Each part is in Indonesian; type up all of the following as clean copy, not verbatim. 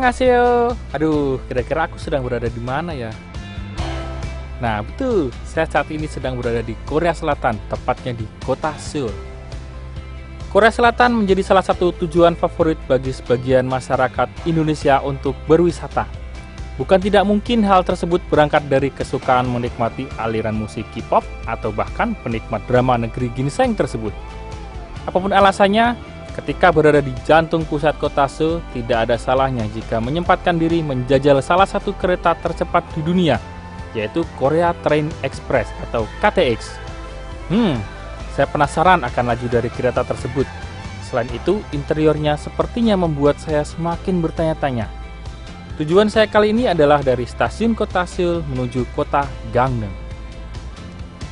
Annyeonghaseyo. Aduh, kira-kira aku sedang berada di mana ya? Nah, betul. Saya saat ini sedang berada di Korea Selatan, tepatnya di kota Seoul. Korea Selatan menjadi salah satu tujuan favorit bagi sebagian masyarakat Indonesia untuk berwisata. Bukan tidak mungkin hal tersebut berangkat dari kesukaan menikmati aliran musik K-pop atau bahkan penikmat drama negeri ginseng tersebut. Apapun alasannya, ketika berada di jantung pusat kota Seoul, tidak ada salahnya jika menyempatkan diri menjajal salah satu kereta tercepat di dunia, yaitu Korea Train Express atau KTX. Saya penasaran akan laju dari kereta tersebut. Selain itu, interiornya sepertinya membuat saya semakin bertanya-tanya. Tujuan saya kali ini adalah dari stasiun kota Seoul menuju kota Gangneung.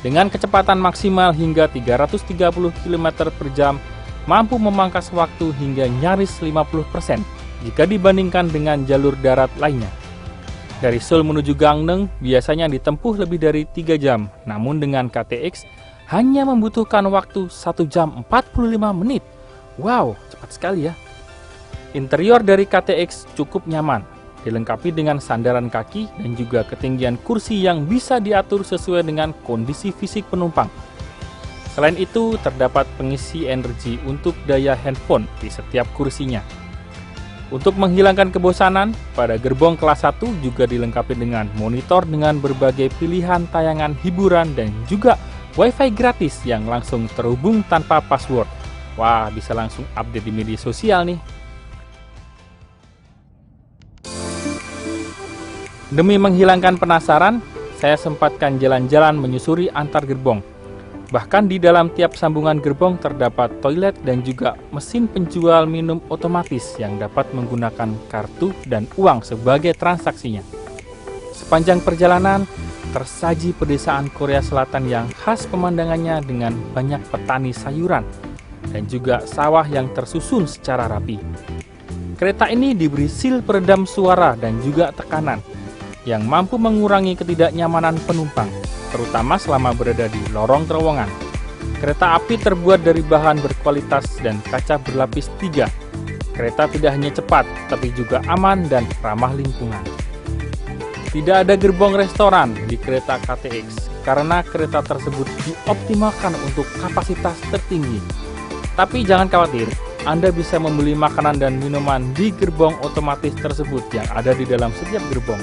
Dengan kecepatan maksimal hingga 330 km per jam, mampu memangkas waktu hingga nyaris 50% jika dibandingkan dengan jalur darat lainnya. Dari Seoul menuju Gangneung biasanya ditempuh lebih dari 3 jam, namun dengan KTX hanya membutuhkan waktu 1 jam 45 menit. Wow, cepat sekali ya. Interior dari KTX cukup nyaman, dilengkapi dengan sandaran kaki dan juga ketinggian kursi yang bisa diatur sesuai dengan kondisi fisik penumpang. Selain itu, terdapat pengisi energi untuk daya handphone di setiap kursinya. Untuk menghilangkan kebosanan, pada gerbong kelas 1 juga dilengkapi dengan monitor dengan berbagai pilihan tayangan hiburan dan juga Wi-Fi gratis yang langsung terhubung tanpa password. Wah, bisa langsung update di media sosial nih. Demi menghilangkan penasaran, saya sempatkan jalan-jalan menyusuri antar gerbong. Bahkan di dalam tiap sambungan gerbong terdapat toilet dan juga mesin penjual minum otomatis yang dapat menggunakan kartu dan uang sebagai transaksinya. Sepanjang perjalanan, tersaji pedesaan Korea Selatan yang khas pemandangannya dengan banyak petani sayuran dan juga sawah yang tersusun secara rapi. Kereta ini diberi sil peredam suara dan juga tekanan yang mampu mengurangi ketidaknyamanan penumpang, terutama selama berada di lorong terowongan. Kereta api terbuat dari bahan berkualitas dan kaca berlapis 3. Kereta tidak hanya cepat, tapi juga aman dan ramah lingkungan. Tidak ada gerbong restoran di kereta KTX, karena kereta tersebut dioptimalkan untuk kapasitas tertinggi. Tapi jangan khawatir, Anda bisa membeli makanan dan minuman di gerbong otomatis tersebut yang ada di dalam setiap gerbong.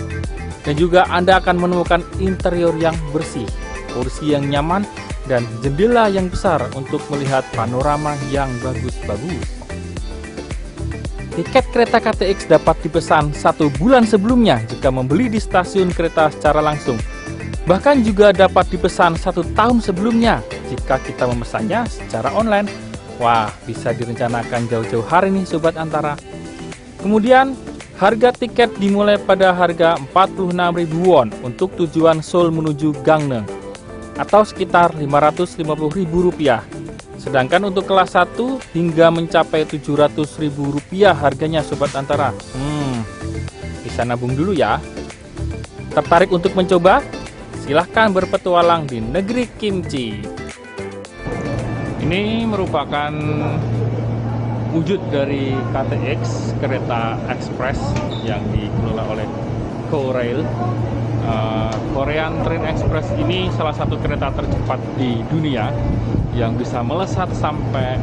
Dan juga Anda akan menemukan interior yang bersih, kursi yang nyaman, dan jendela yang besar untuk melihat panorama yang bagus-bagus. Tiket kereta KTX dapat dipesan 1 bulan sebelumnya jika membeli di stasiun kereta secara langsung. Bahkan juga dapat dipesan 1 tahun sebelumnya jika kita memesannya secara online. Wah, bisa direncanakan jauh-jauh hari nih Sobat Antara. Kemudian, harga tiket dimulai pada harga 46.000 won untuk tujuan Seoul menuju Gangneung, atau sekitar Rp550.000. Sedangkan untuk kelas 1 hingga mencapai Rp700.000 harganya Sobat Antara. Bisa nabung dulu ya. Tertarik untuk mencoba? Silahkan berpetualang di negeri kimchi. Ini merupakan wujud dari KTX, kereta ekspres yang dikelola oleh Korail. Korean Train Express ini salah satu kereta tercepat di dunia yang bisa melesat sampai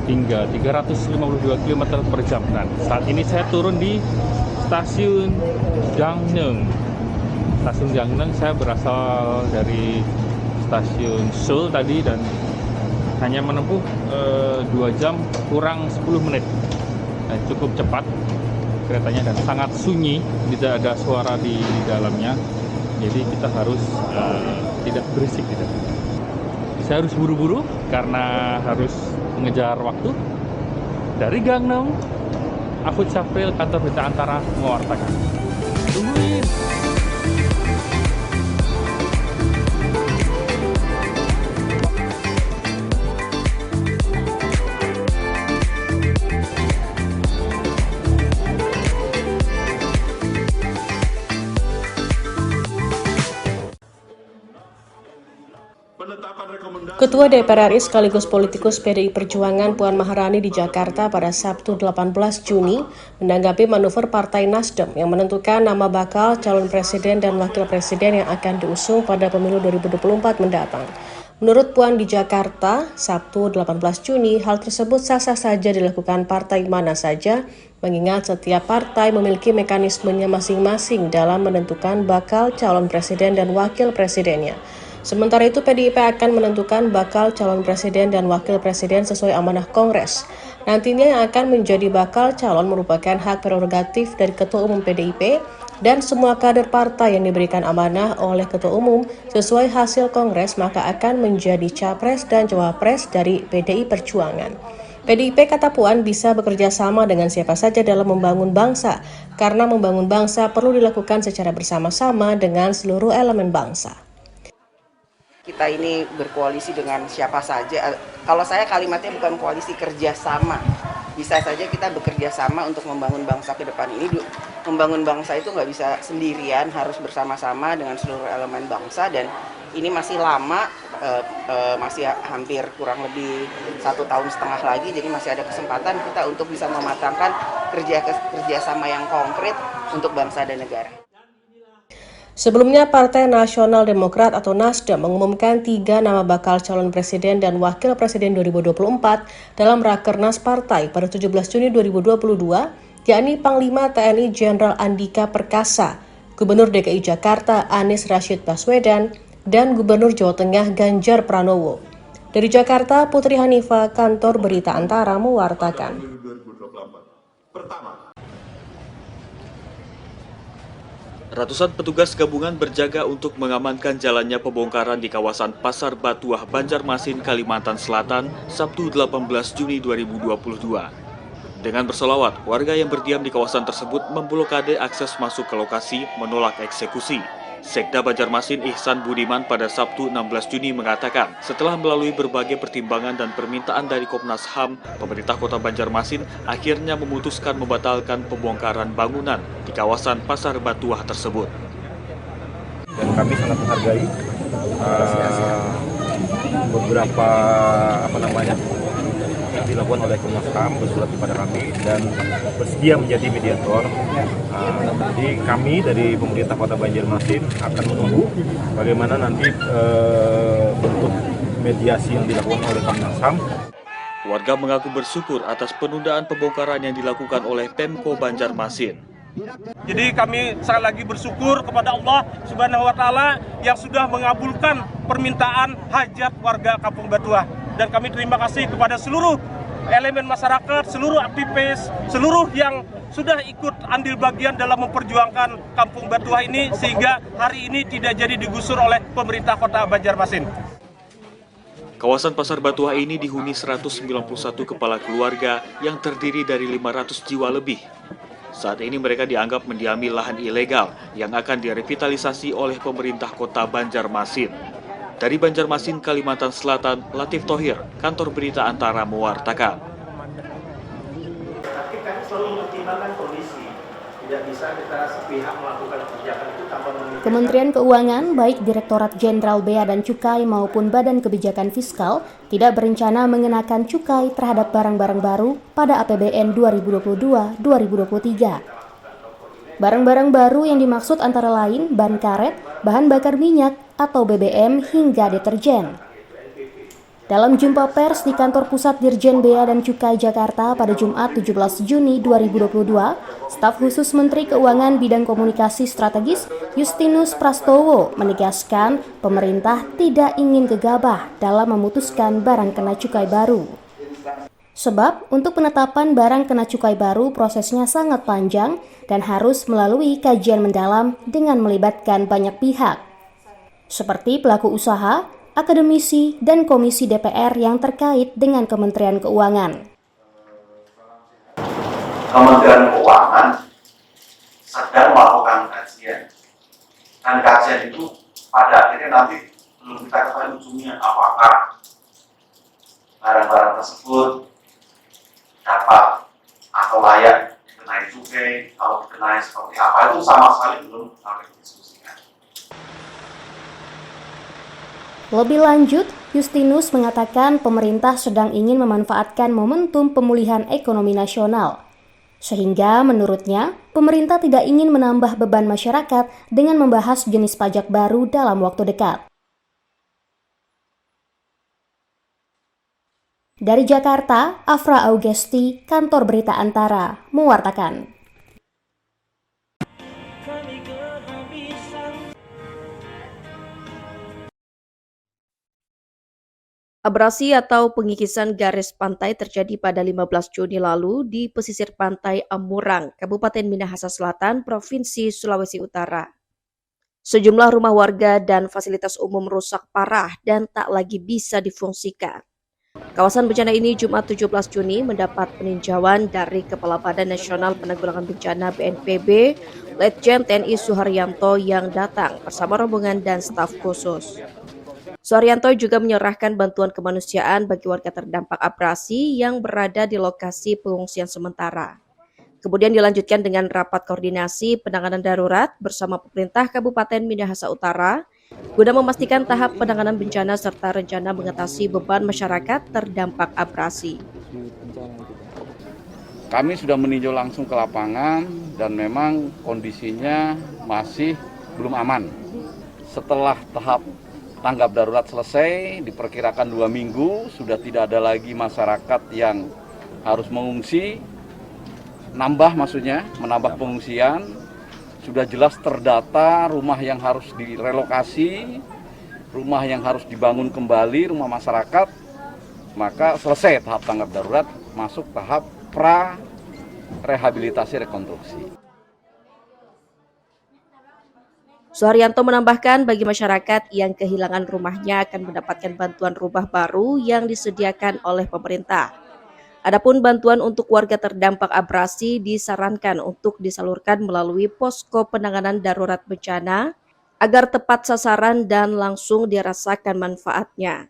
hingga 352 km per jam. Dan saat ini saya turun di stasiun Gangneung. Stasiun Gangneung, saya berasal dari stasiun Seoul tadi dan hanya menempuh 2 jam kurang 10 menit. Dan cukup cepat keretanya dan sangat sunyi, tidak ada suara di dalamnya. Jadi kita harus tidak berisik gitu. Saya harus buru-buru karena harus mengejar waktu. Dari Gangneung, Afud Syafril, kantor berita Antara mewartakan. Tungguin. Penetapan Ketua DPR RI sekaligus politikus PDI Perjuangan Puan Maharani di Jakarta pada Sabtu 18 Juni menanggapi manuver Partai Nasdem yang menentukan nama bakal calon presiden dan wakil presiden yang akan diusung pada pemilu 2024 mendatang. Menurut Puan di Jakarta, Sabtu 18 Juni, hal tersebut sah-sah saja dilakukan partai mana saja, mengingat setiap partai memiliki mekanismenya masing-masing dalam menentukan bakal calon presiden dan wakil presidennya. Sementara itu, PDIP akan menentukan bakal calon presiden dan wakil presiden sesuai amanah Kongres. Nantinya yang akan menjadi bakal calon merupakan hak prerogatif dari Ketua Umum PDIP dan semua kader partai yang diberikan amanah oleh Ketua Umum sesuai hasil Kongres maka akan menjadi capres dan cawapres dari PDI Perjuangan. PDIP, kata Puan, bisa bekerja sama dengan siapa saja dalam membangun bangsa, karena membangun bangsa perlu dilakukan secara bersama-sama dengan seluruh elemen bangsa. Kita ini berkoalisi dengan siapa saja. Kalau saya kalimatnya bukan koalisi, kerjasama. Bisa saja kita bekerja sama untuk membangun bangsa ke depan ini. Membangun bangsa itu nggak bisa sendirian, harus bersama-sama dengan seluruh elemen bangsa. Dan ini masih lama, masih hampir kurang lebih 1,5 tahun lagi. Jadi masih ada kesempatan kita untuk bisa mematangkan kerjasama yang konkret untuk bangsa dan negara. Sebelumnya, Partai Nasional Demokrat atau Nasdem mengumumkan 3 nama bakal calon presiden dan wakil presiden 2024 dalam Rakernas Partai pada 17 Juni 2022, yakni Panglima TNI Jenderal Andika Perkasa, Gubernur DKI Jakarta Anies Rashid Baswedan, dan Gubernur Jawa Tengah Ganjar Pranowo. Dari Jakarta, Putri Hanifah, Kantor Berita Antara mewartakan. Ratusan petugas gabungan berjaga untuk mengamankan jalannya pembongkaran di kawasan Pasar Batuah, Banjarmasin, Kalimantan Selatan, Sabtu 18 Juni 2022. Dengan bersolawat, warga yang berdiam di kawasan tersebut memblokade akses masuk ke lokasi menolak eksekusi. Sekda Banjarmasin Ihsan Budiman pada Sabtu 16 Juni mengatakan, setelah melalui berbagai pertimbangan dan permintaan dari Komnas HAM, pemerintah Kota Banjarmasin akhirnya memutuskan membatalkan pembongkaran bangunan di kawasan Pasar Batuah tersebut. Dan kami sangat menghargai beberapa yang dilakukan oleh Komnas HAM bersurat kepada kami dan bersedia menjadi mediator. Jadi kami dari pemerintah Kota Banjarmasin akan menunggu bagaimana nanti bentuk mediasi yang dilakukan oleh Komnas HAM. Warga mengaku bersyukur atas penundaan pembongkaran yang dilakukan oleh Pemko Banjarmasin. Jadi kami sekali lagi bersyukur kepada Allah Subhanahu wa Ta'ala yang sudah mengabulkan permintaan hajat warga Kampung Batuah. Dan kami terima kasih kepada seluruh elemen masyarakat, seluruh aktivis, seluruh yang sudah ikut andil bagian dalam memperjuangkan Kampung Batuah ini sehingga hari ini tidak jadi digusur oleh pemerintah Kota Banjarmasin. Kawasan Pasar Batuah ini dihuni 191 kepala keluarga yang terdiri dari 500 jiwa lebih. Saat ini mereka dianggap mendiami lahan ilegal yang akan direvitalisasi oleh pemerintah Kota Banjarmasin. Dari Banjarmasin, Kalimantan Selatan, Latif Thohir, Kantor Berita Antara mewartakan. Tapi kami selalu mempertimbangkan kondisi, tidak bisa kita sepihak melakukan kebijakan itu tanpa memikirkan. Kementerian Keuangan, baik Direktorat Jenderal Bea dan Cukai maupun Badan Kebijakan Fiskal, tidak berencana mengenakan cukai terhadap barang-barang baru pada APBN 2022-2023. Barang-barang baru yang dimaksud antara lain ban karet, bahan bakar minyak, atau BBM hingga deterjen. Dalam jumpa pers di kantor pusat Dirjen Bea dan Cukai Jakarta pada Jumat 17 Juni 2022, staf khusus Menteri Keuangan Bidang Komunikasi Strategis Justinus Prastowo menegaskan pemerintah tidak ingin gegabah dalam memutuskan barang kena cukai baru. Sebab untuk penetapan barang kena cukai baru prosesnya sangat panjang dan harus melalui kajian mendalam dengan melibatkan banyak pihak, seperti pelaku usaha, akademisi, dan komisi DPR yang terkait dengan Kementerian Keuangan. Kementerian Keuangan sedang melakukan kajian, dan kajian itu pada akhirnya nanti belum kita ketahui ujungnya apakah barang-barang tersebut dapat atau layak dikenai cukai, kalau dikenai seperti apa, itu sama sekali belum kami diskusikan. Lebih lanjut, Justinus mengatakan pemerintah sedang ingin memanfaatkan momentum pemulihan ekonomi nasional. Sehingga menurutnya, pemerintah tidak ingin menambah beban masyarakat dengan membahas jenis pajak baru dalam waktu dekat. Dari Jakarta, Afra Augesti, Kantor Berita Antara, mewartakan. Abrasi atau pengikisan garis pantai terjadi pada 15 Juni lalu di pesisir pantai Amurang, Kabupaten Minahasa Selatan, Provinsi Sulawesi Utara. Sejumlah rumah warga dan fasilitas umum rusak parah dan tak lagi bisa difungsikan. Kawasan bencana ini Jumat 17 Juni mendapat peninjauan dari Kepala Badan Nasional Penanggulangan Bencana BNPB, Letjen TNI Suharyanto yang datang bersama rombongan dan staf khusus. Suharyanto juga menyerahkan bantuan kemanusiaan bagi warga terdampak abrasi yang berada di lokasi pengungsian sementara. Kemudian dilanjutkan dengan rapat koordinasi penanganan darurat bersama pemerintah Kabupaten Minahasa Utara guna memastikan tahap penanganan bencana serta rencana mengatasi beban masyarakat terdampak abrasi. Kami sudah meninjau langsung ke lapangan dan memang kondisinya masih belum aman. Setelah tahap tanggap darurat selesai, diperkirakan 2 minggu, sudah tidak ada lagi masyarakat yang harus mengungsi, menambah pengungsian, sudah jelas terdata rumah yang harus direlokasi, rumah yang harus dibangun kembali, rumah masyarakat, maka selesai tahap tanggap darurat, masuk tahap pra-rehabilitasi rekonstruksi. Suharyanto menambahkan bagi masyarakat yang kehilangan rumahnya akan mendapatkan bantuan rumah baru yang disediakan oleh pemerintah. Adapun bantuan untuk warga terdampak abrasi disarankan untuk disalurkan melalui posko penanganan darurat bencana agar tepat sasaran dan langsung dirasakan manfaatnya.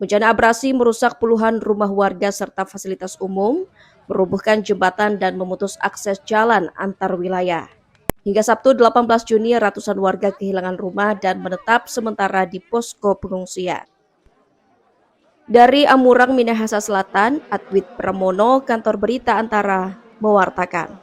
Bencana abrasi merusak puluhan rumah warga serta fasilitas umum, merubuhkan jembatan dan memutus akses jalan antar wilayah. Hingga Sabtu 18 Juni, ratusan warga kehilangan rumah dan menetap sementara di posko pengungsian. Dari Amurang, Minahasa Selatan, Adwit Pramono, Kantor Berita Antara, mewartakan.